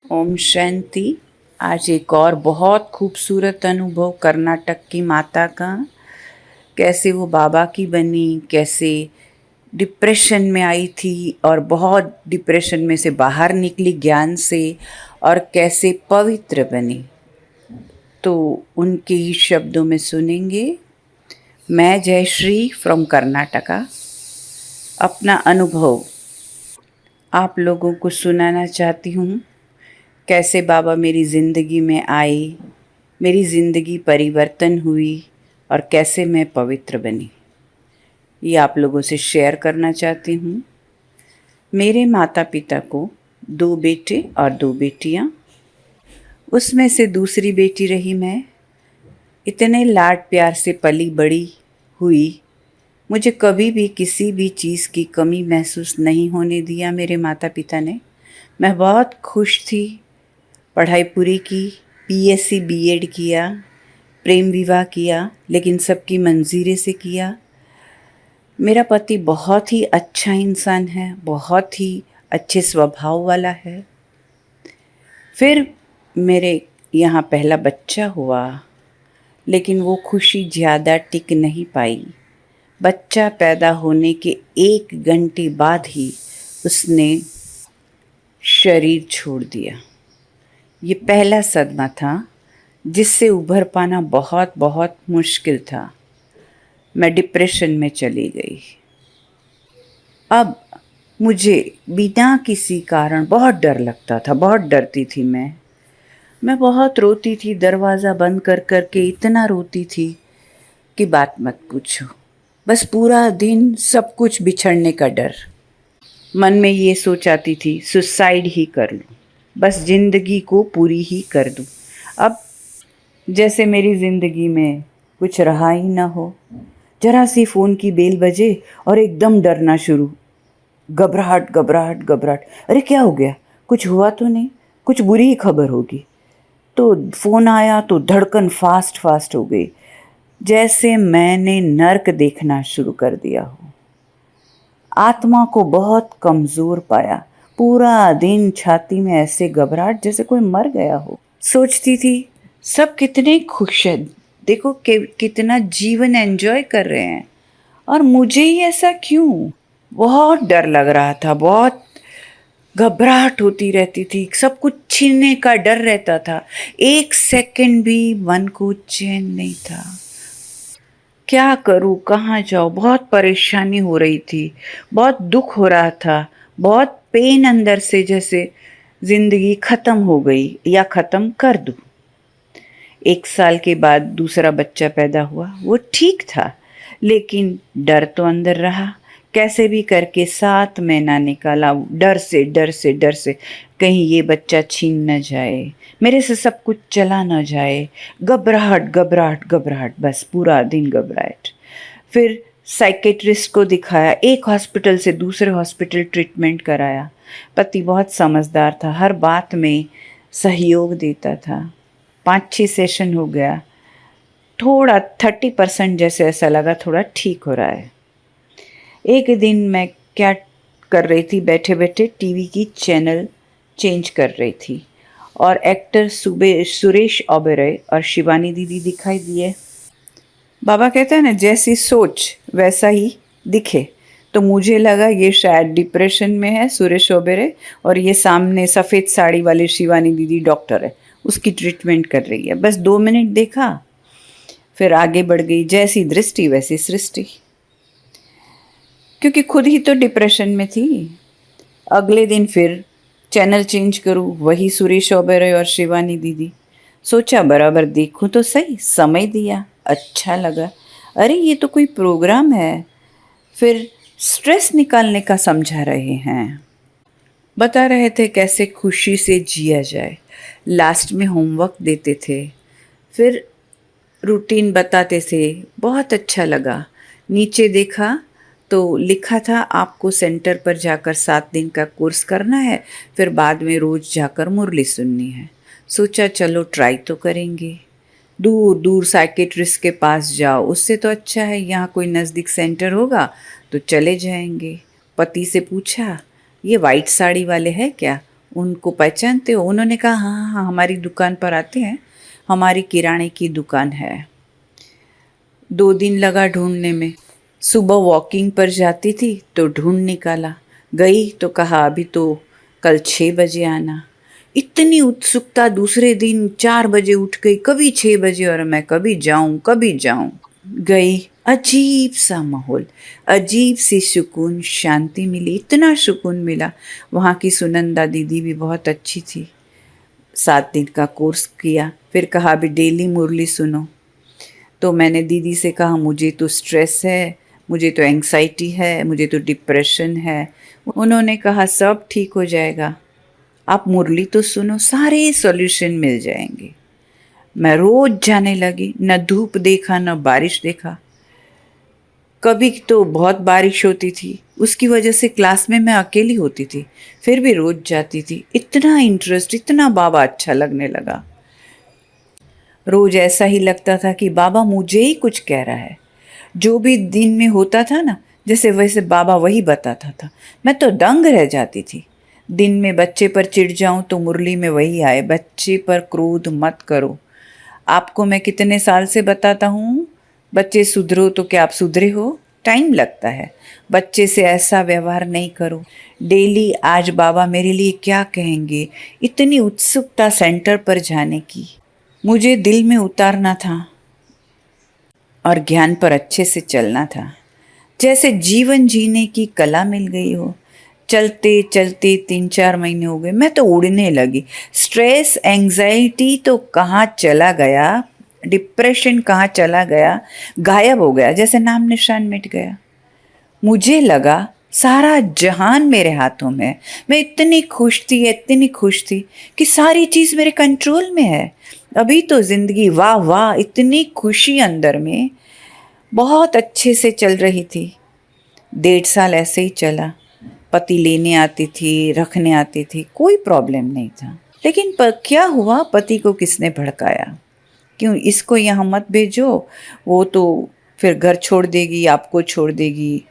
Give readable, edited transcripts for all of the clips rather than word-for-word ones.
ओम शांति। आज एक और बहुत खूबसूरत अनुभव कर्नाटक की माता का, कैसे वो बाबा की बनी, कैसे डिप्रेशन में आई थी और बहुत डिप्रेशन में से बाहर निकली ज्ञान से, और कैसे पवित्र बनी। तो उनके ही शब्दों में सुनेंगे। मैं जयश्री फ्रॉम कर्नाटका अपना अनुभव आप लोगों को सुनाना चाहती हूँ। कैसे बाबा मेरी ज़िंदगी में आए, मेरी ज़िंदगी परिवर्तन हुई और कैसे मैं पवित्र बनी, ये आप लोगों से शेयर करना चाहती हूँ। मेरे माता पिता को 2 बेटे और 2 बेटियाँ, उसमें से दूसरी बेटी रही मैं। इतने लाड प्यार से पली बड़ी हुई, मुझे कभी भी किसी भी चीज़ की कमी महसूस नहीं होने दिया मेरे माता पिता ने। मैं बहुत खुश थी। पढ़ाई पूरी की, बीएससी बीएड किया, प्रेम विवाह किया, लेकिन सबकी मंजूरी से किया। मेरा पति बहुत ही अच्छा इंसान है, बहुत ही अच्छे स्वभाव वाला है। फिर मेरे यहाँ पहला बच्चा हुआ, लेकिन वो खुशी ज़्यादा टिक नहीं पाई। बच्चा पैदा होने के 1 घंटे बाद ही उसने शरीर छोड़ दिया। ये पहला सदमा था जिससे उभर पाना बहुत बहुत मुश्किल था। मैं डिप्रेशन में चली गई। अब मुझे बिना किसी कारण बहुत डर लगता था, बहुत डरती थी मैं बहुत रोती थी, दरवाज़ा बंद कर कर के इतना रोती थी कि बात मत पूछो। बस पूरा दिन सब कुछ बिछड़ने का डर। मन में ये सोचाती थी सुसाइड ही कर लूँ, बस ज़िंदगी को पूरी ही कर दूँ। अब जैसे मेरी ज़िंदगी में कुछ रहा ही ना हो। जरा सी फ़ोन की बेल बजे और एकदम डरना शुरू, घबराहट घबराहट घबराहट। अरे क्या हो गया, कुछ हुआ तो नहीं, कुछ बुरी ही खबर होगी। तो फ़ोन आया तो धड़कन फास्ट फास्ट हो गई, जैसे मैंने नर्क देखना शुरू कर दिया हो। आत्मा को बहुत कमज़ोर पाया। पूरा दिन छाती में ऐसे घबराहट जैसे कोई मर गया हो। सोचती थी सब कितने खुश हैं, देखो कितना जीवन एंजॉय कर रहे हैं, और मुझे ही ऐसा क्यों। बहुत डर लग रहा था, बहुत घबराहट होती रहती थी, सब कुछ छीनने का डर रहता था। 1 सेकंड भी मन को चैन नहीं था। क्या करूँ, कहाँ जाऊँ, बहुत परेशानी हो रही थी, बहुत दुख हो रहा था, बहुत पेन अंदर से, जैसे ज़िंदगी ख़त्म हो गई या ख़त्म कर दूँ। 1 साल के बाद दूसरा बच्चा पैदा हुआ, वो ठीक था, लेकिन डर तो अंदर रहा। कैसे भी करके 7 महीना निकाला, डर से डर से डर से, कहीं ये बच्चा छीन न जाए, मेरे से सब कुछ चला न जाए। घबराहट घबराहट घबराहट, बस पूरा दिन घबराहट। फिर साइकेट्रिस्ट को दिखाया, एक हॉस्पिटल से दूसरे हॉस्पिटल ट्रीटमेंट कराया। पति बहुत समझदार था, हर बात में सहयोग देता था। 5-6 सेशन हो गया, थोड़ा 30% जैसे ऐसा लगा थोड़ा ठीक हो रहा है। एक दिन मैं क्या कर रही थी, बैठे बैठे टीवी की चैनल चेंज कर रही थी, और एक्टर सुरेश ओबेरॉय और शिवानी दीदी दिखाई दिए। बाबा कहते हैं ना, जैसी सोच वैसा ही दिखे। तो मुझे लगा ये शायद डिप्रेशन में है सुरेश ओबेरॉय, और ये सामने सफ़ेद साड़ी वाली शिवानी दीदी डॉक्टर है, उसकी ट्रीटमेंट कर रही है। बस 2 मिनट देखा, फिर आगे बढ़ गई। जैसी दृष्टि वैसी सृष्टि, क्योंकि खुद ही तो डिप्रेशन में थी। अगले दिन फिर चैनल चेंज करूँ, वही सुरेश ओबेरॉय और शिवानी दीदी। सोचा बराबर देखूं तो सही, समय दिया, अच्छा लगा। अरे ये तो कोई प्रोग्राम है। फिर स्ट्रेस निकालने का समझा रहे हैं, बता रहे थे कैसे खुशी से जिया जाए। लास्ट में होमवर्क देते थे, फिर रूटीन बताते थे, बहुत अच्छा लगा। नीचे देखा तो लिखा था आपको सेंटर पर जाकर 7 दिन का कोर्स करना है, फिर बाद में रोज़ जाकर मुरली सुननी है। सोचा चलो ट्राई तो करेंगे। दूर दूर साइकेट्रिस्ट के पास जाओ, उससे तो अच्छा है यहाँ कोई नज़दीक सेंटर होगा तो चले जाएंगे। पति से पूछा ये वाइट साड़ी वाले हैं क्या, उनको पहचानते हो? उन्होंने कहा हाँ हाँ, हमारी दुकान पर आते हैं, हमारी किराने की दुकान है। 2 दिन लगा ढूंढने में। सुबह वॉकिंग पर जाती थी तो ढूंढ निकाला, गई तो कहा अभी तो कल 6 बजे आना। इतनी उत्सुकता, दूसरे दिन 4 बजे उठ गई, कभी 6 बजे, और मैं कभी जाऊं कभी जाऊं। गई, अजीब सा माहौल, अजीब सी सुकून, शांति मिली, इतना सुकून मिला। वहाँ की सुनंदा दीदी भी बहुत अच्छी थी। 7 दिन का कोर्स किया, फिर कहा अभी डेली मुरली सुनो। तो मैंने दीदी से कहा मुझे तो स्ट्रेस है, मुझे तो एंग्जाइटी है, मुझे तो डिप्रेशन है। उन्होंने कहा सब ठीक हो जाएगा, आप मुरली तो सुनो, सारे सॉल्यूशन मिल जाएंगे। मैं रोज जाने लगी, न धूप देखा न बारिश देखा। कभी तो बहुत बारिश होती थी, उसकी वजह से क्लास में मैं अकेली होती थी, फिर भी रोज जाती थी। इतना इंटरेस्ट, इतना बाबा अच्छा लगने लगा। रोज ऐसा ही लगता था कि बाबा मुझे ही कुछ कह रहा है। जो भी दिन में होता था ना, जैसे वैसे बाबा वही बताता था। मैं तो दंग रह जाती थी। दिन में बच्चे पर चिढ़ जाऊं तो मुरली में वही आए, बच्चे पर क्रोध मत करो। आपको मैं कितने साल से बताता हूँ, बच्चे सुधरो, तो क्या आप सुधरे हो? टाइम लगता है। बच्चे से ऐसा व्यवहार नहीं करो। डेली आज बाबा मेरे लिए क्या कहेंगे, इतनी उत्सुकता सेंटर पर जाने की। मुझे दिल में उतारना था और ज्ञान पर अच्छे से चलना था। जैसे जीवन जीने की कला मिल गई हो। चलते चलते 3-4 महीने हो गए, मैं तो उड़ने लगी। स्ट्रेस, एंग्जाइटी तो कहाँ चला गया, डिप्रेशन कहाँ चला गया, गायब हो गया, जैसे नाम निशान मिट गया। मुझे लगा सारा जहान मेरे हाथों में है। मैं इतनी खुश थी कि सारी चीज़ मेरे कंट्रोल में है। अभी तो ज़िंदगी वाह वाह, इतनी खुशी अंदर में, बहुत अच्छे से चल रही थी। 1.5 साल ऐसे ही चला। पति लेने आती थी, रखने आती थी, कोई प्रॉब्लम नहीं था। लेकिन क्या हुआ, पति को किसने भड़काया, क्यों इसको यहाँ मत भेजो, वो तो फिर घर छोड़ देगी, आपको छोड़ देगी,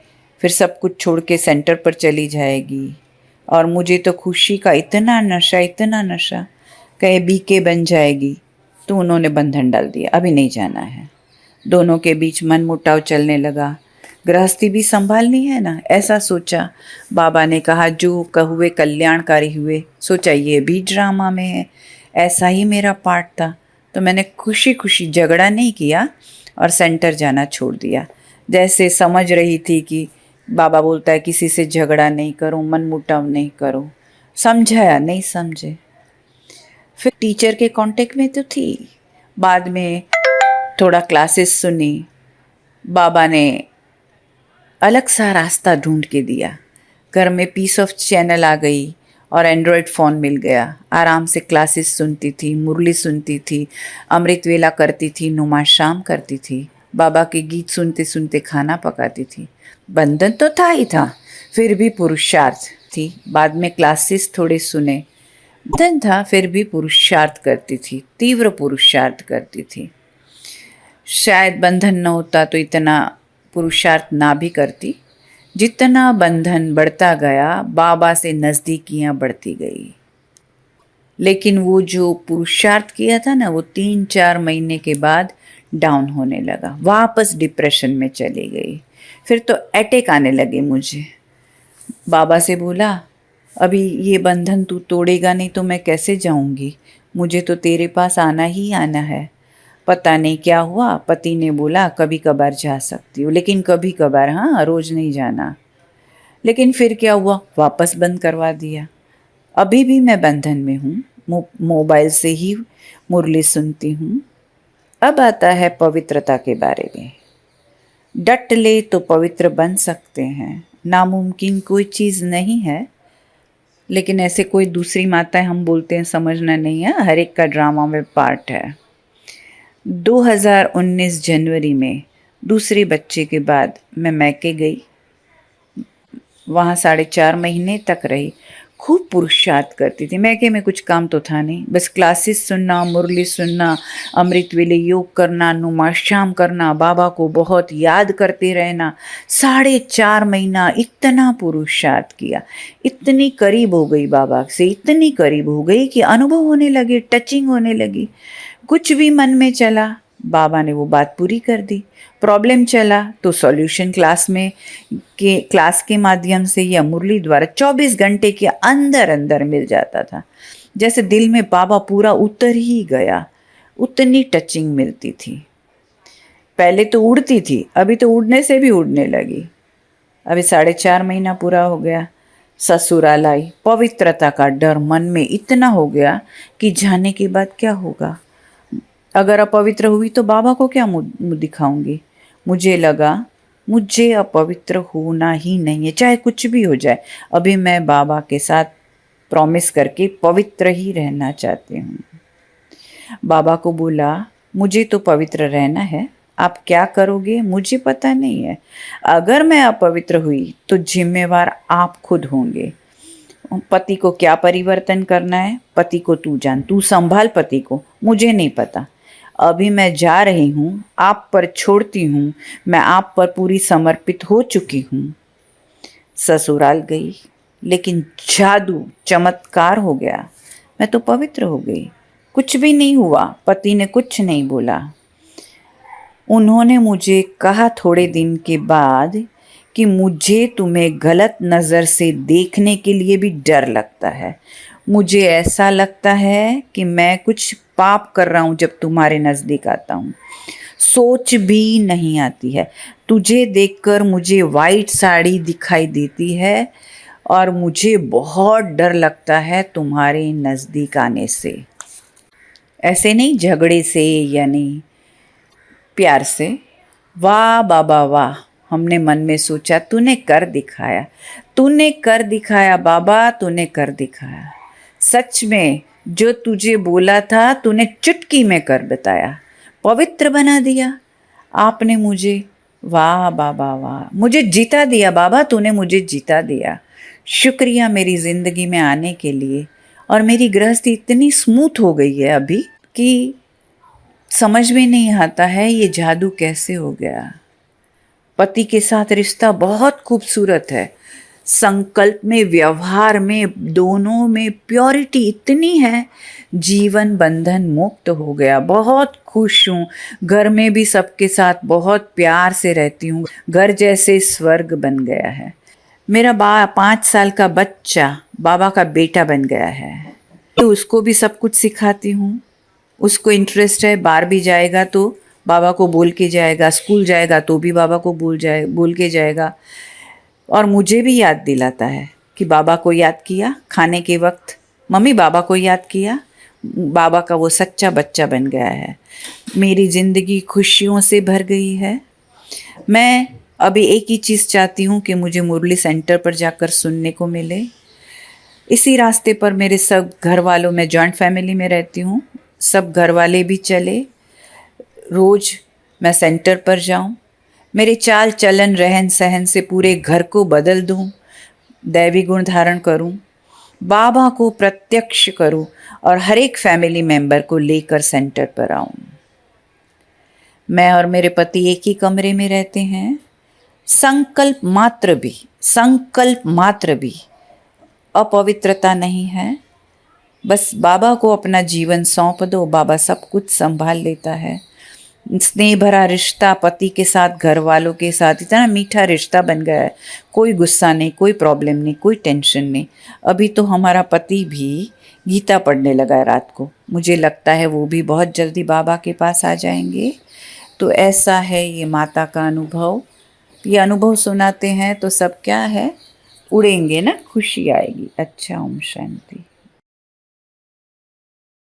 फिर सब कुछ छोड़ के सेंटर पर चली जाएगी। और मुझे तो खुशी का इतना नशा, इतना नशा, कहे बीके बन जाएगी। तो उन्होंने बंधन डाल दिया, अभी नहीं जाना है। दोनों के बीच मन मुटाव चलने लगा। गृहस्थी भी संभालनी है ना, ऐसा सोचा। बाबा ने कहा जो कहुए कल्याणकारी हुए। सोचा ये भी ड्रामा में है, ऐसा ही मेरा पार्ट था। तो मैंने खुशी खुशी झगड़ा नहीं किया और सेंटर जाना छोड़ दिया। जैसे समझ रही थी कि बाबा बोलता है किसी से झगड़ा नहीं करो, मन मुटाव नहीं करो। समझाया, नहीं समझे। फिर टीचर के कांटेक्ट में तो थी। बाद में थोड़ा क्लासेस सुनी। बाबा ने अलग सा रास्ता ढूंढ के दिया। घर में पीस ऑफ चैनल आ गई और एंड्रॉयड फ़ोन मिल गया। आराम से क्लासेस सुनती थी, मुरली सुनती थी, अमृत वेला करती थी, नुमा शाम करती थी, बाबा के गीत सुनते सुनते खाना पकाती थी। बंधन तो था ही था, फिर भी पुरुषार्थ थी। बाद में क्लासेस थोड़े सुने, बंधन था फिर भी पुरुषार्थ करती थी, तीव्र पुरुषार्थ करती थी। शायद बंधन न होता तो इतना पुरुषार्थ ना भी करती। जितना बंधन बढ़ता गया, बाबा से नज़दीकियाँ बढ़ती गई। लेकिन वो जो पुरुषार्थ किया था ना, वो 3-4 महीने के बाद डाउन होने लगा, वापस डिप्रेशन में चली गई। फिर तो अटैक आने लगे मुझे। बाबा से बोला अभी ये बंधन तू तोड़ेगा नहीं तो मैं कैसे जाऊंगी, मुझे तो तेरे पास आना ही आना है। पता नहीं क्या हुआ, पति ने बोला कभी कभार जा सकती हूँ, लेकिन कभी कभार, हाँ रोज़ नहीं जाना। लेकिन फिर क्या हुआ, वापस बंद करवा दिया। अभी भी मैं बंधन में हूँ, मोबाइल से ही मुरली सुनती हूँ। अब आता है पवित्रता के बारे में। डट ले तो पवित्र बन सकते हैं, नामुमकिन कोई चीज़ नहीं है। लेकिन ऐसे कोई दूसरी माताएं हम बोलते हैं, समझना नहीं है, हर एक का ड्रामा में पार्ट है। 2019 जनवरी में दूसरे बच्चे के बाद मैं मैके गई। वहाँ 4.5 महीने तक रही। खूब पुरुषार्थ करती थी। मैं में कुछ काम तो था नहीं, बस क्लासेस सुनना, मुरली सुनना, अमृत वेले योग करना, नुमा शाम करना, बाबा को बहुत याद करते रहना। 4.5 महीना इतना पुरुषार्थ किया, इतनी करीब हो गई बाबा से, इतनी करीब हो गई कि अनुभव होने लगे, टचिंग होने लगी। कुछ भी मन में चला, बाबा ने वो बात पूरी कर दी। प्रॉब्लम चला तो सॉल्यूशन क्लास के माध्यम से या मुरली द्वारा 24 घंटे के अंदर अंदर मिल जाता था। जैसे दिल में बाबा पूरा उतर ही गया, उतनी टचिंग मिलती थी। पहले तो उड़ती थी, अभी तो उड़ने से भी उड़ने लगी। अभी 4.5 महीना पूरा हो गया, ससुराल आई। पवित्रता का डर मन में इतना हो गया कि जाने के बाद क्या होगा। अगर अपवित्र हुई तो बाबा को क्या मुँह दिखाऊंगी। मुझे लगा मुझे अपवित्र होना ही नहीं है, चाहे कुछ भी हो जाए। अभी मैं बाबा के साथ प्रॉमिस करके पवित्र ही रहना चाहती हूँ। बाबा को बोला, मुझे तो पवित्र रहना है, आप क्या करोगे मुझे पता नहीं है। अगर मैं अपवित्र हुई तो जिम्मेवार आप खुद होंगे। पति को क्या परिवर्तन करना है, पति को तू जान, तू संभाल पति को, मुझे नहीं पता। अभी मैं जा रही हूँ, आप पर छोड़ती हूँ, मैं आप पर पूरी समर्पित हो चुकी हूँ। ससुराल गई, लेकिन जादू चमत्कार हो गया। मैं तो पवित्र हो गई, कुछ भी नहीं हुआ, पति ने कुछ नहीं बोला। उन्होंने मुझे कहा थोड़े दिन के बाद कि मुझे तुम्हें गलत नज़र से देखने के लिए भी डर लगता है। मुझे ऐसा लगता है कि मैं कुछ पाप कर रहा हूँ जब तुम्हारे नज़दीक आता हूँ। सोच भी नहीं आती है। तुझे देखकर मुझे वाइट साड़ी दिखाई देती है और मुझे बहुत डर लगता है तुम्हारे नज़दीक आने से। ऐसे नहीं झगड़े से या नहीं, प्यार से। वाह बाबा वाह, हमने मन में सोचा, तूने कर दिखाया, तूने कर दिखाया बाबा, तूने कर दिखाया। सच में जो तुझे बोला था तूने चुटकी में कर बताया, पवित्र बना दिया आपने मुझे। वाह बाबा वाह, मुझे जीता दिया बाबा, तूने मुझे जीता दिया। शुक्रिया मेरी ज़िंदगी में आने के लिए। और मेरी गृहस्थी इतनी स्मूथ हो गई है अभी कि समझ में नहीं आता है ये जादू कैसे हो गया। पति के साथ रिश्ता बहुत खूबसूरत है। संकल्प में, व्यवहार में, दोनों में प्योरिटी इतनी है, जीवन बंधन मुक्त हो गया। बहुत खुश हूँ, घर में भी सबके साथ बहुत प्यार से रहती हूँ। घर जैसे स्वर्ग बन गया है। मेरा 5 साल का बच्चा बाबा का बेटा बन गया है, तो उसको भी सब कुछ सिखाती हूँ। उसको इंटरेस्ट है, बाहर भी जाएगा तो बाबा को बोल के जाएगा, स्कूल जाएगा तो भी बाबा को बोल के जाएगा। और मुझे भी याद दिलाता है कि बाबा को याद किया खाने के वक्त, मम्मी बाबा को याद किया। बाबा का वो सच्चा बच्चा बन गया है। मेरी ज़िंदगी खुशियों से भर गई है। मैं अभी एक ही चीज़ चाहती हूँ कि मुझे मुरली सेंटर पर जाकर सुनने को मिले। इसी रास्ते पर मेरे सब घर वालों, मैं जॉइंट फैमिली में रहती हूँ, सब घर वाले भी चले। रोज़ मैं सेंटर पर जाऊँ, मेरे चाल चलन रहन सहन से पूरे घर को बदल दूँ, दैवी गुण धारण करूँ, बाबा को प्रत्यक्ष करूँ और हर एक फैमिली मेंबर को लेकर सेंटर पर आऊँ। मैं और मेरे पति एक ही कमरे में रहते हैं। संकल्प मात्र भी अपवित्रता नहीं है। बस बाबा को अपना जीवन सौंप दो, बाबा सब कुछ संभाल लेता है। स्नेह भरा रिश्ता पति के साथ, घर वालों के साथ, इतना मीठा रिश्ता बन गया है। कोई गुस्सा नहीं, कोई प्रॉब्लम नहीं, कोई टेंशन नहीं। अभी तो हमारा पति भी गीता पढ़ने लगा है रात को। मुझे लगता है वो भी बहुत जल्दी बाबा के पास आ जाएंगे। तो ऐसा है ये माता का अनुभव। ये अनुभव सुनाते हैं तो सब क्या है, उड़ेंगे ना, खुशी आएगी। अच्छा, ओम शांति।